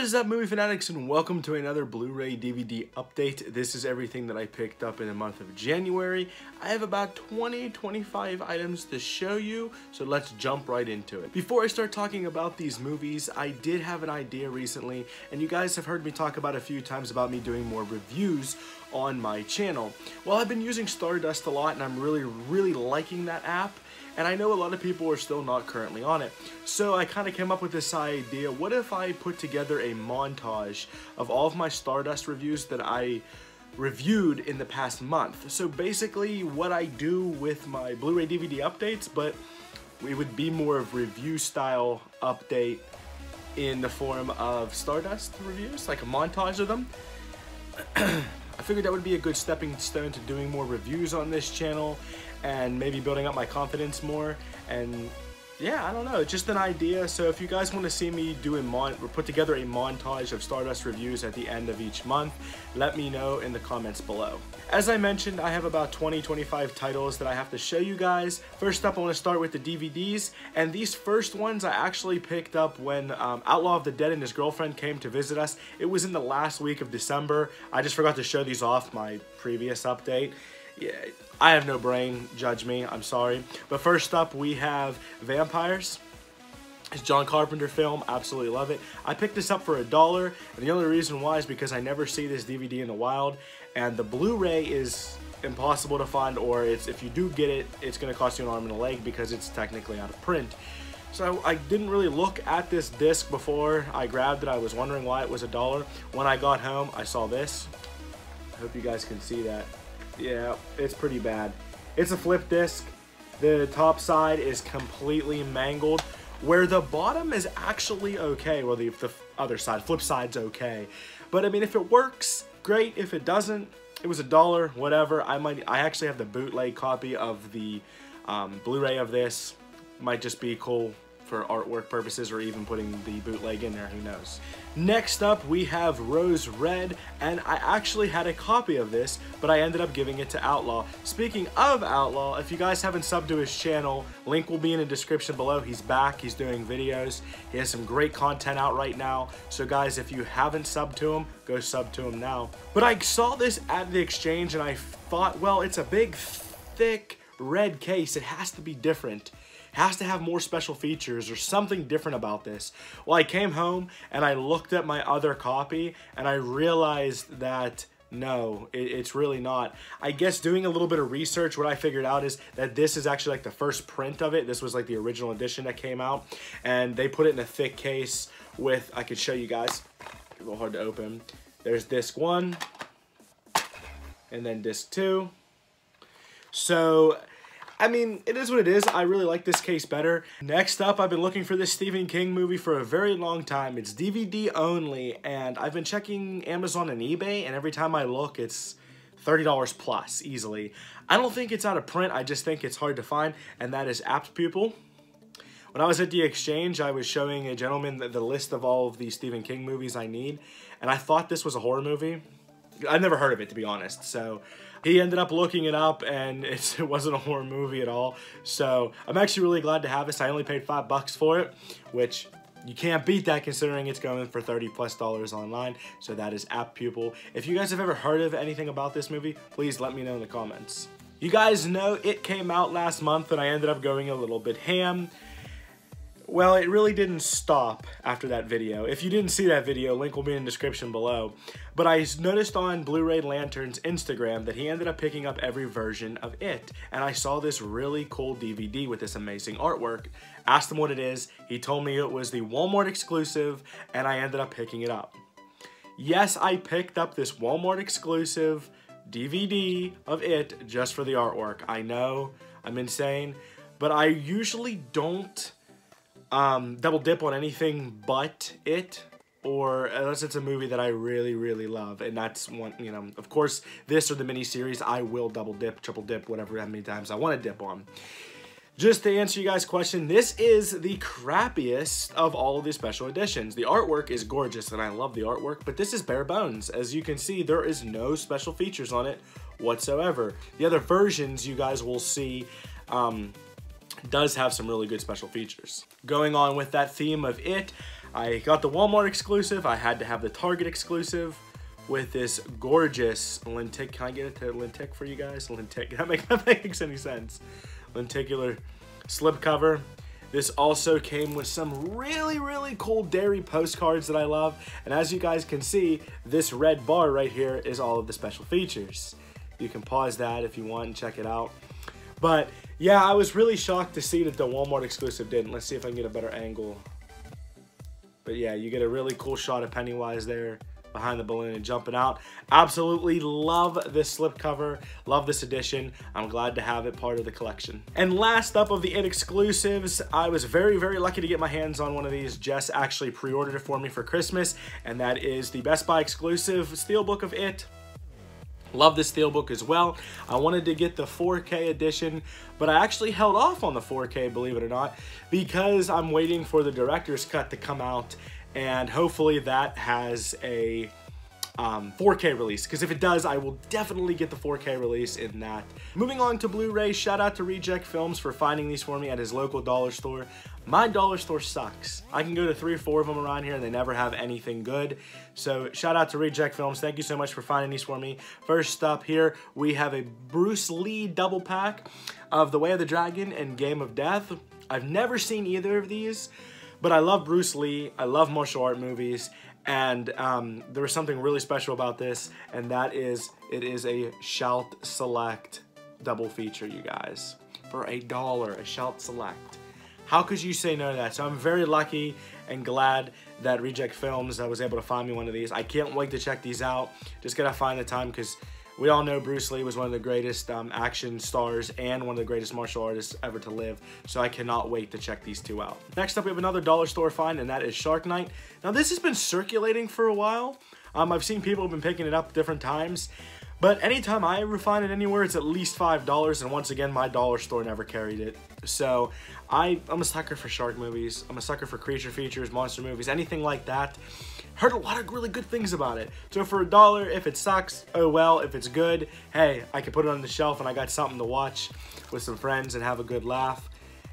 What is up, movie fanatics, and welcome to another Blu-ray DVD update. This is everything that I picked up in the month of January. I have about 20-25 items to show you, so let's jump right into it. Before I start talking about these movies, I did have an idea recently, and you guys have heard me talk about a few times about me doing more reviews on my channel. Well, I've been using Stardust a lot, and I'm really liking that app. And I know a lot of people are still not currently on it. So I kind of came up with this idea, what if I put together a montage of all of my Stardust reviews that I reviewed in the past month. So basically what I do with my Blu-ray DVD updates, but it would be more of review style update in the form of Stardust reviews, like a montage of them. I figured that would be a good stepping stone to doing more reviews on this channel and maybe building up my confidence more. And yeah, I don't know, just an idea. So if you guys want to see me do put together a montage of Stardust reviews at the end of each month, let me know in the comments below. As I mentioned, I have about 20-25 titles that I have to show you guys. First up, I want to start with the DVDs, and these first ones I actually picked up when Outlaw of the Dead and his girlfriend came to visit us. It was in the last week of December. I just forgot to show these off my previous update. Yeah, I have no brain, judge me, I'm sorry. But first up, we have Vampires. It's a John Carpenter film, absolutely love it. I picked this up for $1, and the only reason why is because I never see this DVD in the wild, and the Blu-ray is impossible to find, or if you do get it, it's gonna cost you an arm and a leg because it's technically out of print. So I didn't really look at this disc before I grabbed it. I was wondering why it was $1. When I got home, I saw this. I hope you guys can see that. Yeah, it's pretty bad. It's a flip disc. The top side is completely mangled, where the bottom is actually okay. Well, the other side, flip side's okay. But I mean, if it works, great. If it doesn't, it was $1, whatever. I actually have the bootleg copy of the Blu-ray of this. Might just be cool for artwork purposes, or even putting the bootleg in there, who knows. Next up, we have Rose Red, and I actually had a copy of this, but I ended up giving it to Outlaw. Speaking of Outlaw, if you guys haven't subbed to his channel, link will be in the description below. He's back, he's doing videos, he has some great content out right now, so guys, if you haven't subbed to him, go sub to him now. But I saw this at the exchange, and I thought, well, it's a big, thick, red case, it has to be different. Has to have more special features or something different about this. Well, I came home and I looked at my other copy and I realized that no, it's really not. I guess doing a little bit of research, what I figured out is that this is actually like the first print of it. This was like the original edition that came out, and they put it in a thick case with, I could show you guys, a little hard to open. There's disc 1 and then disc 2. So I mean, it is what it is. I really like this case better. Next up, I've been looking for this Stephen King movie for a very long time. It's DVD only, and I've been checking Amazon and eBay, and every time I look, it's $30 plus, easily. I don't think it's out of print, I just think it's hard to find, and that is Apt Pupil. When I was at the exchange, I was showing a gentleman the list of all of the Stephen King movies I need, and I thought this was a horror movie. I've never heard of it, to be honest, so he ended up looking it up, and it wasn't a horror movie at all. So I'm actually really glad to have this. I only paid $5 for it, which you can't beat that considering it's going for $30+ online. So that is Apt Pupil. If you guys have ever heard of anything about this movie, please let me know in the comments. You guys know it came out last month, and I ended up going a little bit ham. Well, it really didn't stop after that video. If you didn't see that video, link will be in the description below. But I noticed on Blu-ray Lantern's Instagram that he ended up picking up every version of it. And I saw this really cool DVD with this amazing artwork. Asked him what it is. He told me it was the Walmart exclusive, and I ended up picking it up. Yes, I picked up this Walmart exclusive DVD of it just for the artwork. I know, I'm insane, but I usually don't double dip on anything but it, or unless it's a movie that I really love, and that's one, you know, of course, this or the miniseries, I will double dip, triple dip, whatever, how many times I want to dip on. Just to answer you guys' question, this is the crappiest of all of the special editions. The artwork is gorgeous, and I love the artwork, but this is bare bones. As you can see, there is no special features on it whatsoever. The other versions you guys will see does have some really good special features. Going on with that theme of it, I got the Walmart exclusive. I had to have the Target exclusive with this gorgeous lentic. Can I get it to lentic for you guys? Lentic. That makes any sense. Lenticular slipcover. This also came with some really cool dairy postcards that I love. And as you guys can see, this red bar right here is all of the special features. You can pause that if you want and check it out. But yeah, I was really shocked to see that the Walmart exclusive didn't. Let's see if I can get a better angle. But yeah, you get a really cool shot of Pennywise there behind the balloon and jumping out. Absolutely love this slipcover. Love this edition. I'm glad to have it part of the collection. And last up of the It exclusives, I was very lucky to get my hands on one of these. Jess actually pre-ordered it for me for Christmas, and that is the Best Buy exclusive Steelbook of It. Love this Steelbook as well. I wanted to get the 4K edition, but I actually held off on the 4K, believe it or not, because I'm waiting for the director's cut to come out, and hopefully that has a 4K release, because if it does, I will definitely get the 4K release in that. Moving on to Blu-ray, shout out to Reject Films for finding these for me at his local dollar store. My dollar store sucks. I can go to 3 or 4 of them around here and they never have anything good. So shout out to Reject Films. Thank you so much for finding these for me. First up here, we have a Bruce Lee double pack of The Way of the Dragon and Game of Death. I've never seen either of these, but I love Bruce Lee. I love martial art movies. And there was something really special about this, and that is, it is a Shout Select double feature, you guys. For $1, a Shout Select. How could you say no to that? So I'm very lucky and glad that Reject Films was able to find me one of these. I can't wait to check these out. Just gotta find the time, because we all know Bruce Lee was one of the greatest action stars and one of the greatest martial artists ever to live. So I cannot wait to check these two out. Next up, we have another dollar store find, and that is Shark Night. Now, this has been circulating for a while. I've seen people have been picking it up different times. But anytime I ever find it anywhere, it's at least $5. And once again, my dollar store never carried it. So I'm a sucker for shark movies. I'm a sucker for creature features, monster movies, anything like that. Heard a lot of really good things about it. So for $1, if it sucks, oh well. If it's good, hey, I can put it on the shelf and I got something to watch with some friends and have a good laugh.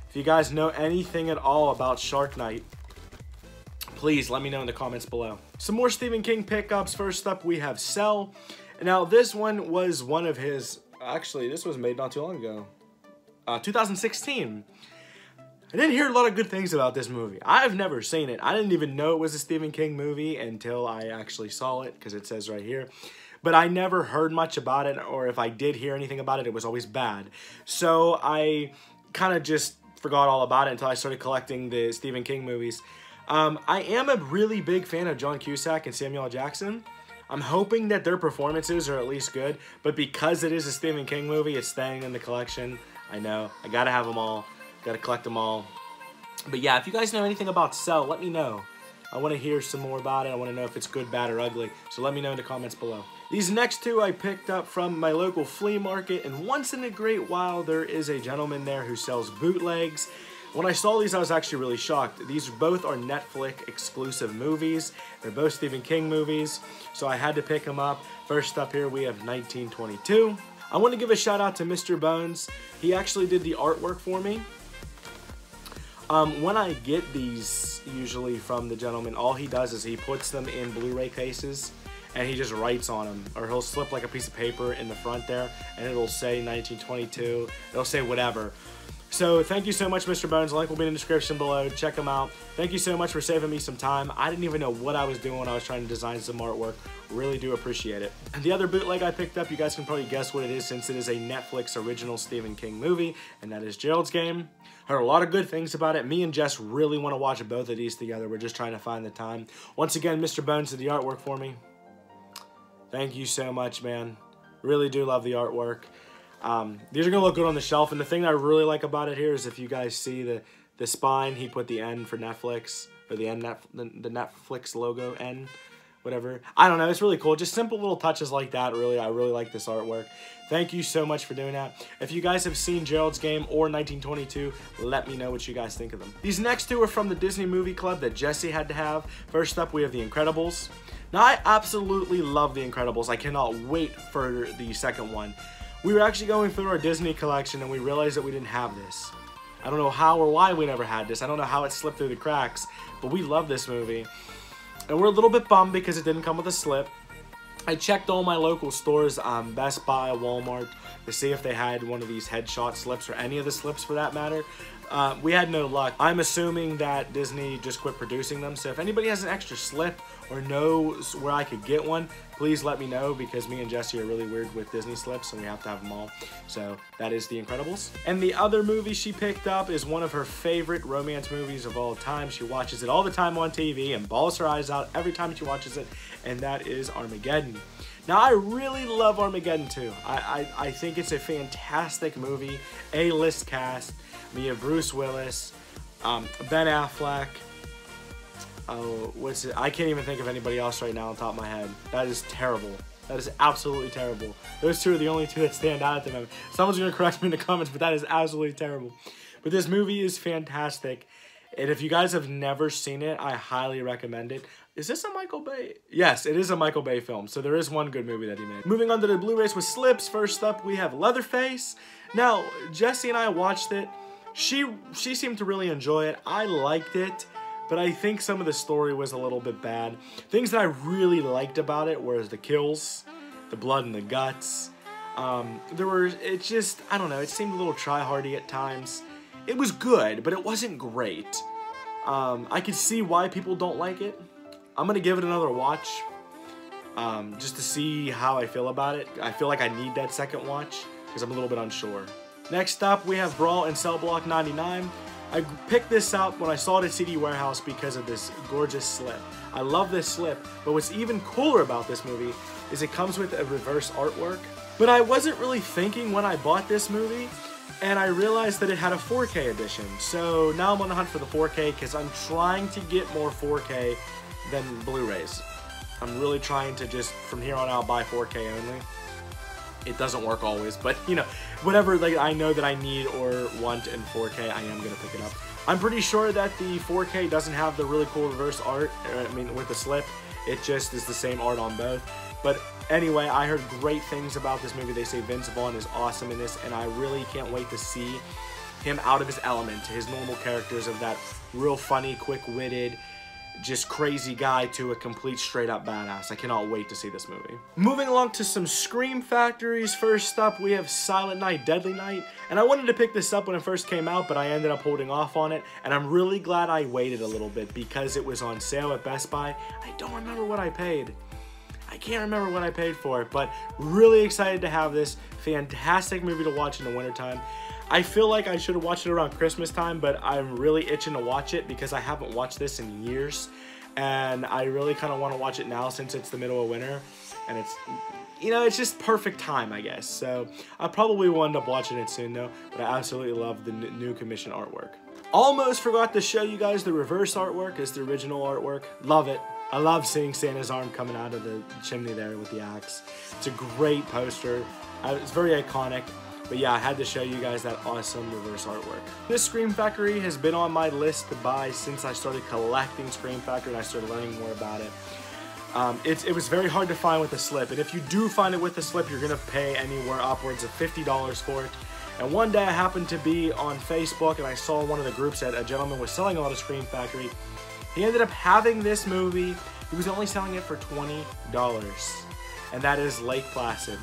If you guys know anything at all about Shark Night, please let me know in the comments below. Some more Stephen King pickups. First up, we have Cell. Now, this one was one of his, actually, this was made not too long ago. 2016. I didn't hear a lot of good things about this movie. I've never seen it. I didn't even know it was a Stephen King movie until I actually saw it, because it says right here. But I never heard much about it, or if I did hear anything about it, it was always bad. So I kind of just forgot all about it until I started collecting the Stephen King movies. I am a really big fan of John Cusack and Samuel L. Jackson. I'm hoping that their performances are at least good, but because it is a Stephen King movie, it's staying in the collection. I know, I gotta have them all, gotta collect them all. But yeah, if you guys know anything about Cell, let me know. I want to hear some more about it. I want to know if it's good, bad, or ugly. So let me know in the comments below. These next two I picked up from my local flea market, and once in a great while, there is a gentleman there who sells bootlegs. When I saw these, I was actually really shocked. These both are Netflix exclusive movies. They're both Stephen King movies, so I had to pick them up. First up here, we have 1922. I want to give a shout out to Mr.Bones. He actually did the artwork for me. When I get these, usually from the gentleman, all he does is he puts them in Blu-ray cases and he just writes on them. Or he'll slip like a piece of paper in the front there and it'll say 1922. It'll say whatever. So thank you so much, Mr. Bones. The link will be in the description below. Check them out. Thank you so much for saving me some time. I didn't even know what I was doing when I was trying to design some artwork. Really do appreciate it. And the other bootleg I picked up, you guys can probably guess what it is since it is a Netflix original Stephen King movie, and that is Gerald's Game. Heard a lot of good things about it. Me and Jess really want to watch both of these together. We're just trying to find the time. Once again, Mr. Bones did the artwork for me. Thank you so much, man. Really do love the artwork. These are going to look good on the shelf, and the thing that I really like about it here is if you guys see the spine, he put the N for Netflix, or the Netflix logo, N, whatever. I don't know, it's really cool. Just simple little touches like that, really. I really like this artwork. Thank you so much for doing that. If you guys have seen Gerald's Game or 1922, let me know what you guys think of them. These next two are from the Disney Movie Club that Jesse had to have. First up, we have The Incredibles. Now, I absolutely love The Incredibles. I cannot wait for the second one. We were actually going through our Disney collection and we realized that we didn't have this. I don't know how or why we never had this. I don't know how it slipped through the cracks, but we love this movie. And we're a little bit bummed because it didn't come with a slip. I checked all my local stores, Best Buy, Walmart, to see if they had one of these headshot slips or any of the slips for that matter. We had no luck. I'm assuming that Disney just quit producing them, so if anybody has an extra slip or knows where I could get one, please let me know, because me and Jesse are really weird with Disney slips and we have to have them all. So that is The Incredibles. And the other movie she picked up is one of her favorite romance movies of all time. She watches it all the time on TV and bawls her eyes out every time she watches it, and that is Armageddon. Now, I really love Armageddon too. I think it's a fantastic movie, A-list cast. We have Bruce Willis, Ben Affleck. Oh, what's it? I can't even think of anybody else right now on top of my head. That is terrible. That is absolutely terrible. Those two are the only two that stand out at the moment. Someone's going to correct me in the comments, but that is absolutely terrible. But this movie is fantastic. And if you guys have never seen it, I highly recommend it. Is this a Michael Bay? Yes, it is a Michael Bay film. So there is one good movie that he made. Moving on to the Blu-rays with slips. First up, we have Leatherface. Now, Jessie and I watched it. She seemed to really enjoy it. I liked it, but I think some of the story was a little bit bad. Things that I really liked about it were the kills, the blood and the guts. I don't know, it seemed a little try-hardy at times. It was good, but it wasn't great. I could see why people don't like it. I'm gonna give it another watch, just to see how I feel about it. I feel like I need that second watch, because I'm a little bit unsure. Next up, we have Brawl in Cell Block 99. I picked this up when I saw it at CD Warehouse because of this gorgeous slip. I love this slip, but what's even cooler about this movie is it comes with a reverse artwork. But I wasn't really thinking when I bought this movie, and I realized that it had a 4K edition. So now I'm on the hunt for the 4K because I'm trying to get more 4K than Blu-rays. I'm really trying to just, from here on out, buy 4K only. It doesn't work always, but you know, whatever like I know that I need or want in 4K, I am gonna pick it up. I'm pretty sure that the 4K doesn't have the really cool reverse art, with the slip. It just is the same art on both. But anyway, I heard great things about this movie. They say Vince Vaughn is awesome in this, and I really can't wait to see him out of his element, his normal characters of that real funny, quick-witted, just crazy guy to a complete straight up badass. I cannot wait to see this movie. Moving along to some Scream Factories. First up, we have Silent Night, Deadly Night. And I wanted to pick this up when it first came out, but I ended up holding off on it. And I'm really glad I waited a little bit because it was on sale at Best Buy. I don't remember what I paid. I can't remember what I paid for it, but really excited to have this fantastic movie to watch in the wintertime. I feel like I should have watched it around Christmas time, but I'm really itching to watch it because I haven't watched this in years. And I really kind of want to watch it now since it's the middle of winter. And it's, you know, it's just perfect time, I guess. So I probably will end up watching it soon though, but I absolutely love the new commission artwork. Almost forgot to show you guys the reverse artwork. It's the original artwork. Love it. I love seeing Santa's arm coming out of the chimney there with the axe. It's a great poster. It's very iconic. But yeah, I had to show you guys that awesome reverse artwork. This Scream Factory has been on my list to buy since I started collecting Scream Factory and I started learning more about it. It was very hard to find with the slip, and if you do find it with the slip, you're gonna pay anywhere upwards of $50 for it. And one day I happened to be on Facebook and I saw one of the groups that a gentleman was selling a lot of Scream Factory. He ended up having this movie. He was only selling it for $20, and that is Lake Placid.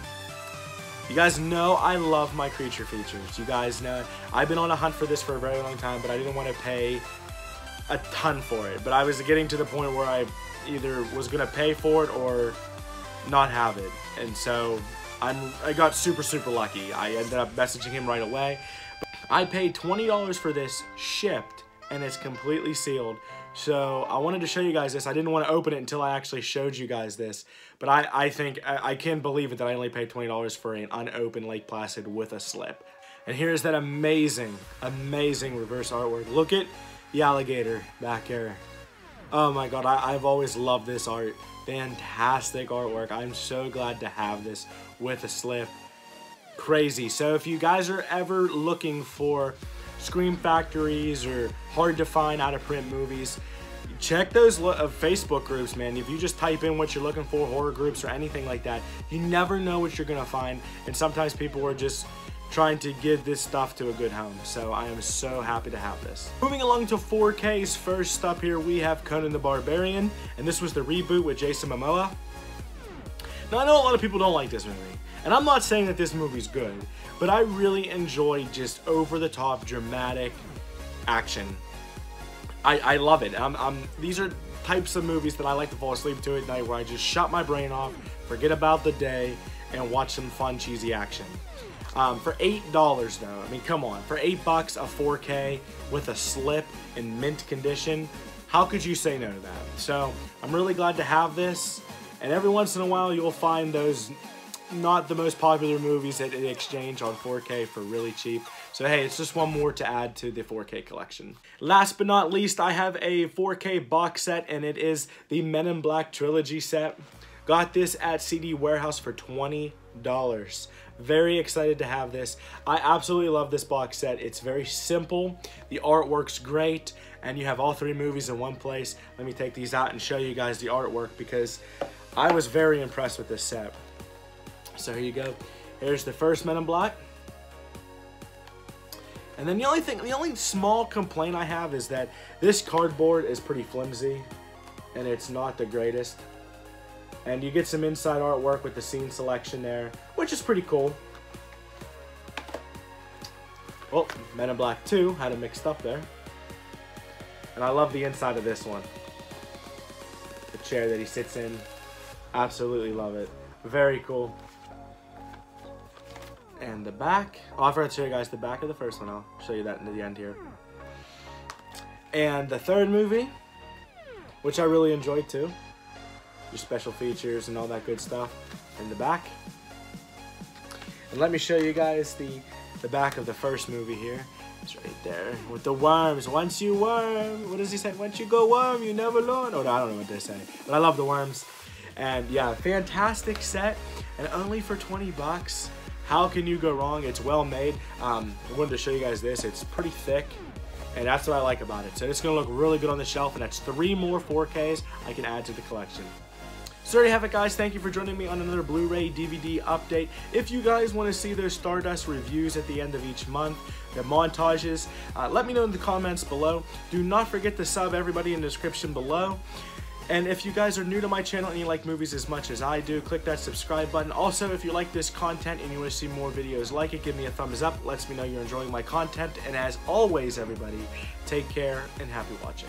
You guys know I love my creature features. You guys know I've been on a hunt for this for a very long time, but I didn't want to pay a ton for it. But I was getting to the point where I either was going to pay for it or not have it. And so I got super lucky. I ended up messaging him right away. But I paid $20 for this shipped, and it's completely sealed. So I wanted to show you guys this. I didn't want to open it until I actually showed you guys this. But I think I can't believe it that I only paid $20 for an unopened Lake Placid with a slip. And here's that amazing reverse artwork. Look at the alligator back here. Oh my god, I've always loved this art. Fantastic artwork. I'm so glad to have this with a slip. Crazy. So if you guys are ever looking for Scream Factories or hard to find out of print movies, check those Facebook groups, man. If you just type in what you're looking for, horror groups or anything like that, you never know what you're gonna find. And sometimes people are just trying to give this stuff to a good home. So I am so happy to have this. Moving along to 4Ks, first up here we have Conan the Barbarian, and this was the reboot with Jason Momoa. Now I know a lot of people don't like this movie, and I'm not saying that this movie's good, but I really enjoy just over-the-top dramatic action. I love it. These are types of movies that I like to fall asleep to at night, where I just shut my brain off, forget about the day, and watch some fun, cheesy action. For $8 though, I mean, come on, for $8 a 4K with a slip in mint condition, how could you say no to that? So I'm really glad to have this, and every once in a while you'll find those not the most popular movies that they exchange on 4K for really cheap. So hey, it's just one more to add to the 4K collection. Last but not least, I have a 4K box set, and it is the Men in Black trilogy set. Got this at CD Warehouse for $20. Very excited to have this. I absolutely love this box set. It's very simple, the artwork's great, and you have all 3 movies in one place. Let me take these out and show you guys the artwork, because I was very impressed with this set. So here you go. Here's the first Men in Black. And then the only small complaint I have is that this cardboard is pretty flimsy, and it's not the greatest. And you get some inside artwork with the scene selection there, which is pretty cool. Well, Men in Black 2 had it mixed up there. And I love the inside of this one. The chair that he sits in. Absolutely love it. Very cool. And the back. Oh, I forgot to show you guys the back of the first one. I'll show you that in the end here. And the third movie, which I really enjoyed too. Your special features and all that good stuff in the back. And let me show you guys the back of the first movie here. It's right there with the worms. Once you worm, what does he say? Once you go worm, you never learn. Oh, no, I don't know what they say, but I love the worms. And yeah, fantastic set, and only for $20. How can you go wrong? It's well made. I wanted to show you guys this. It's pretty thick, and that's what I like about it. So it's gonna look really good on the shelf, and that's 3 more 4Ks I can add to the collection. So there you have it, guys. Thank you for joining me on another Blu-ray DVD update. If you guys want to see those Stardust reviews at the end of each month, the montages, let me know in the comments below. Do not forget to sub everybody in the description below. And if you guys are new to my channel and you like movies as much as I do, click that subscribe button. Also, if you like this content and you want to see more videos like it, give me a thumbs up. Lets me know you're enjoying my content. And as always, everybody, take care and happy watching.